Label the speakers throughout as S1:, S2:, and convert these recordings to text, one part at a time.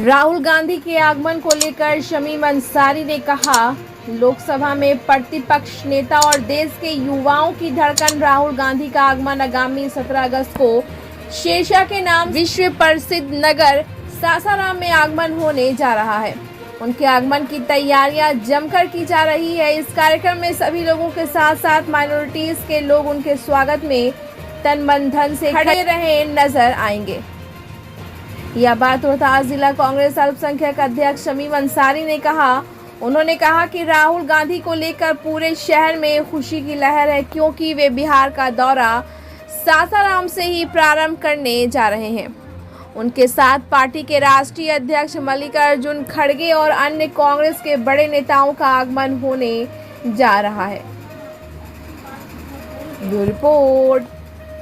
S1: राहुल गांधी के आगमन को लेकर शमीम अंसारी ने कहा, लोकसभा में प्रतिपक्ष नेता और देश के युवाओं की धड़कन राहुल गांधी का आगमन आगामी 17 अगस्त को शेरशाह के नाम विश्व प्रसिद्ध नगर सासाराम में आगमन होने जा रहा है। उनके आगमन की तैयारियां जमकर की जा रही है। इस कार्यक्रम में सभी लोगों के साथ साथ माइनॉरिटीज के लोग उनके स्वागत में तन मन धन से खड़े रहे नजर आएंगे। यह बात रोहतास जिला कांग्रेस अल्पसंख्यक अध्यक्ष शमीम अंसारी ने कहा। उन्होंने कहा कि राहुल गांधी को लेकर पूरे शहर में खुशी की लहर है, क्योंकि वे बिहार का दौरा सासाराम से ही प्रारंभ करने जा रहे हैं। उनके साथ पार्टी के राष्ट्रीय अध्यक्ष मल्लिकार्जुन खड़गे और अन्य कांग्रेस के बड़े नेताओं का आगमन होने जा रहा है। ब्यूरो रिपोर्ट,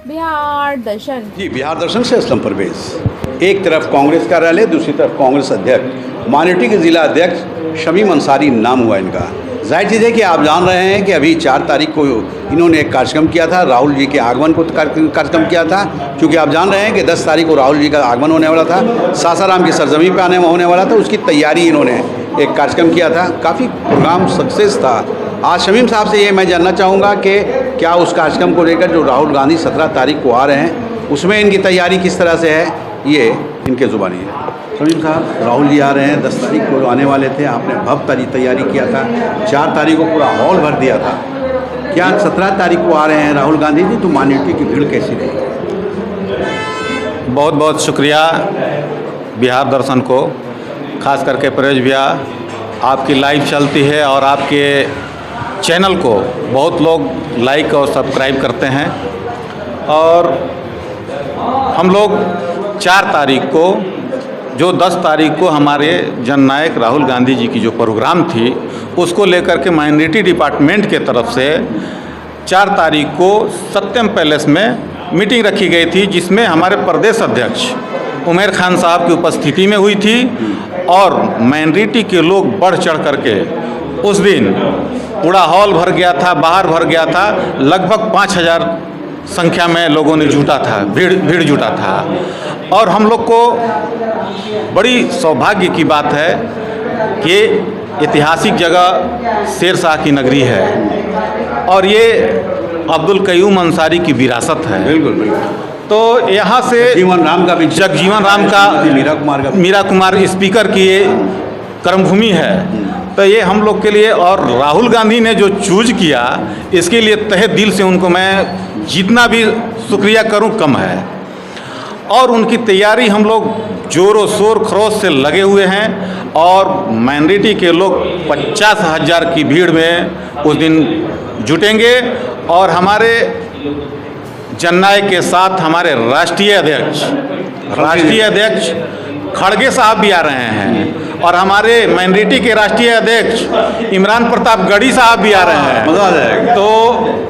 S1: बिहार दर्शन।
S2: जी, बिहार दर्शन से असलम परवेज। एक तरफ कांग्रेस कार्यालय, दूसरी तरफ कांग्रेस अध्यक्ष, माइनॉरिटी के जिला अध्यक्ष शमीम अंसारी नाम हुआ इनका। जाहिर चीज़ है कि आप जान रहे हैं कि अभी 4 तारीख को इन्होंने एक कार्यक्रम किया था, राहुल जी के आगमन को कार्यक्रम किया था। क्योंकि आप जान रहे हैं कि 10 तारीख को राहुल जी का आगमन होने वाला था, सासाराम की सरजमी पे होने वाला था। उसकी तैयारी इन्होंने एक कार्यक्रम किया था, काफ़ी प्रोग्राम सक्सेस था। आज शमीम साहब से ये मैं जानना चाहूँगा कि क्या उस कार्यक्रम को लेकर जो राहुल गांधी 17 तारीख को आ रहे हैं, उसमें इनकी तैयारी किस तरह से है, ये इनके ज़ुबानी है। शमीम साहब, राहुल जी आ रहे हैं, 10 तारीख को आने वाले थे, आपने भव्य तैयारी किया था, 4 तारीख को पूरा हॉल भर दिया था। क्या 17 तारीख को आ रहे हैं राहुल गांधी जी, तो माइनॉरिटी की भीड़ कैसी रही?
S3: बहुत बहुत शुक्रिया बिहार दर्शन को, खास करके परेश भैया, आपकी लाइव चलती है और आपके चैनल को बहुत लोग लाइक और सब्सक्राइब करते हैं। और हम लोग 4 तारीख को, जो 10 तारीख को हमारे जननायक राहुल गांधी जी की जो प्रोग्राम थी, उसको लेकर के माइनॉरिटी डिपार्टमेंट के तरफ से 4 तारीख को सत्यम पैलेस में मीटिंग रखी गई थी, जिसमें हमारे प्रदेश अध्यक्ष उमर खान साहब की उपस्थिति में हुई थी। और माइनॉरिटी के लोग बढ़ चढ़ करके उस दिन पूरा हॉल भर गया था, बाहर भर गया था, लगभग 5000 संख्या में लोगों ने जुटा था, भीड़ जुटा था। और हम लोग को बड़ी सौभाग्य की बात है कि ऐतिहासिक जगह शेरशाह की नगरी है और ये अब्दुल कयूम अंसारी की विरासत है।
S2: बिल्कुल बिल्कुल।
S3: तो यहाँ से
S2: जगजीवन राम का भी,
S3: जगजीवन राम का, मीरा कुमार स्पीकर की ये कर्मभूमि है। तो ये हम लोग के लिए, और राहुल गांधी ने जो चूज किया, इसके लिए तहे दिल से उनको मैं जितना भी शुक्रिया करूं कम है। और उनकी तैयारी हम लोग जोरों शोर खरोश से लगे हुए हैं। और माइनॉरिटी के लोग 50,000 की भीड़ में उस दिन जुटेंगे। और हमारे जननायक के साथ हमारे राष्ट्रीय अध्यक्ष खड़गे साहब भी आ रहे हैं, और हमारे माइनॉरिटी के राष्ट्रीय अध्यक्ष इमरान प्रताप गढ़ी साहब भी आ रहे हैं।
S2: मजा आ जाएगा।
S3: तो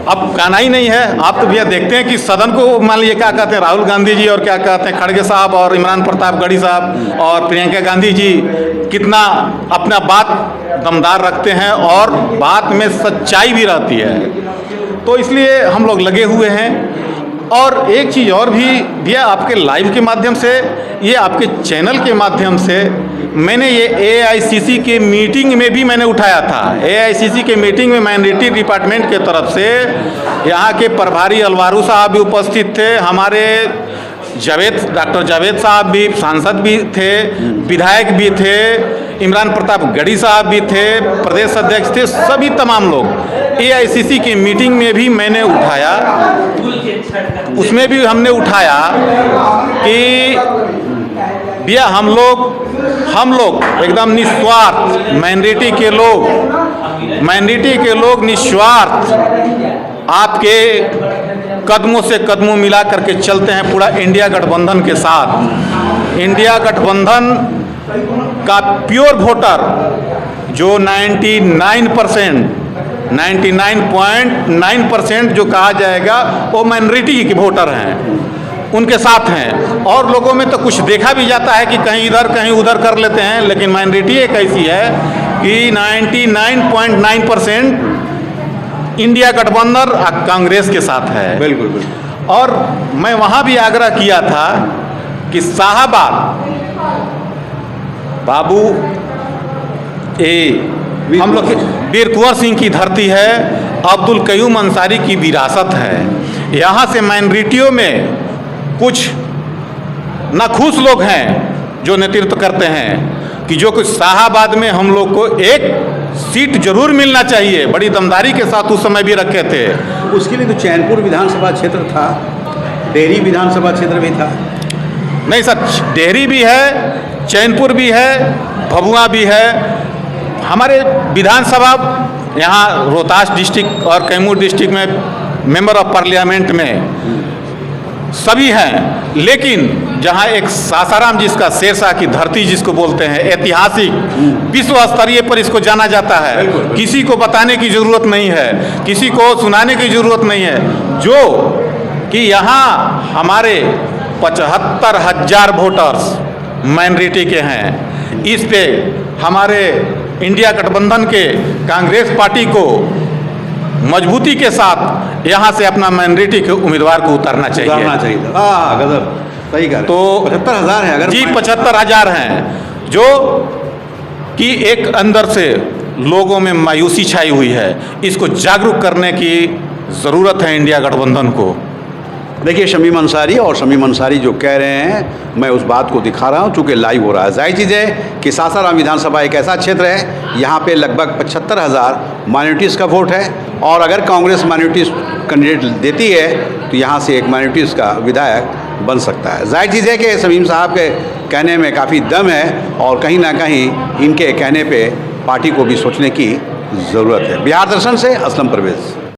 S3: अब कहना ही नहीं है, आप तो भैया देखते हैं कि सदन को मान लीजिए क्या कहते हैं राहुल गांधी जी, और क्या कहते हैं खड़गे साहब और इमरान प्रताप गढ़ी साहब और प्रियंका गांधी जी, कितना अपना बात दमदार रखते हैं और बात में सच्चाई भी रहती है। तो इसलिए हम लोग लगे हुए हैं। और एक चीज़ और भी भैया, आपके लाइव के माध्यम से, ये आपके चैनल के माध्यम से मैंने ये AICC के मीटिंग में भी मैंने उठाया था। AICC के मीटिंग में माइनॉरिटी डिपार्टमेंट के तरफ से यहाँ के प्रभारी अलवारू साहब भी उपस्थित थे, हमारे डॉक्टर जावेद साहब भी, सांसद भी थे, विधायक भी थे, इमरान प्रताप गढ़ी साहब भी थे, प्रदेश अध्यक्ष थे, सभी तमाम लोग। AICC की मीटिंग में भी मैंने उठाया, उसमें भी हमने उठाया कि भैया हम लोग एकदम निस्वार्थ, माइनॉरिटी के लोग निस्वार्थ आपके कदमों से कदमों मिला करके चलते हैं पूरा इंडिया गठबंधन के साथ। इंडिया गठबंधन का प्योर वोटर जो 99.9% जो कहा जाएगा वो माइनॉरिटी के वोटर हैं, उनके साथ हैं। और लोगों में तो कुछ देखा भी जाता है कि कहीं इधर कहीं उधर कर लेते हैं, लेकिन माइनॉरिटी एक ऐसी है कि 99.9% इंडिया गठबंधन कांग्रेस के साथ है।
S2: बिल्कुल बिल्कुल।
S3: और मैं वहाँ भी आग्रह किया था कि शाहाबाद बाबू ये हम लोग वीर कुंवर सिंह की धरती है, अब्दुल कयूम अंसारी की विरासत है। यहाँ से माइनॉरिटियों में कुछ नाखुश लोग हैं जो नेतृत्व करते हैं कि जो कुछ शाहाबाद में हम लोग को एक सीट जरूर मिलना चाहिए, बड़ी दमदारी के साथ उस समय भी रखे थे।
S2: उसके लिए तो चैनपुर विधानसभा क्षेत्र था, डेहरी विधानसभा क्षेत्र भी था।
S3: नहीं सर, डेहरी भी है, चैनपुर भी है, भभुआ भी है। हमारे विधानसभा यहाँ रोहतास डिस्ट्रिक्ट और कैमूर डिस्ट्रिक्ट में मेंबर ऑफ पार्लियामेंट में सभी हैं, लेकिन जहाँ एक सासाराम जिसका शेरशाह की धरती जिसको बोलते हैं, ऐतिहासिक विश्व स्तरीय पर इसको जाना जाता है, किसी को बताने की ज़रूरत नहीं है, किसी को सुनाने की ज़रूरत नहीं है, जो कि यहाँ हमारे 75,000 वोटर्स माइनॉरिटी के हैं। इस पे हमारे इंडिया गठबंधन के कांग्रेस पार्टी को मजबूती के साथ यहाँ से अपना माइनॉरिटी के उम्मीदवार को उतारना चाहिए।
S2: गजब, सही कहा।
S3: तो
S2: 75,000 है, अगर
S3: जी 75,000 हैं, जो कि एक अंदर से लोगों में मायूसी छाई हुई है। इसको जागरूक करने की ज़रूरत है इंडिया गठबंधन को।
S2: देखिए, शमीम अंसारी और शमीम अंसारी जो कह रहे हैं, मैं उस बात को दिखा रहा हूं चूँकि लाइव हो रहा है। जाहिर चीज़ है कि सासाराम विधानसभा एक ऐसा क्षेत्र है, यहाँ पे लगभग 75,000 माइनॉरिटीज़ का वोट है, और अगर कांग्रेस माइनॉरिटीज़ कैंडिडेट देती है तो यहाँ से एक माइनॉरिटीज़ का विधायक बन सकता है। जाहिर चीज़ है कि शमीम साहब के कहने में काफ़ी दम है, और कहीं ना कहीं इनके कहने पर पार्टी को भी सोचने की ज़रूरत है। बिहार दर्शन से असलम परवेज़।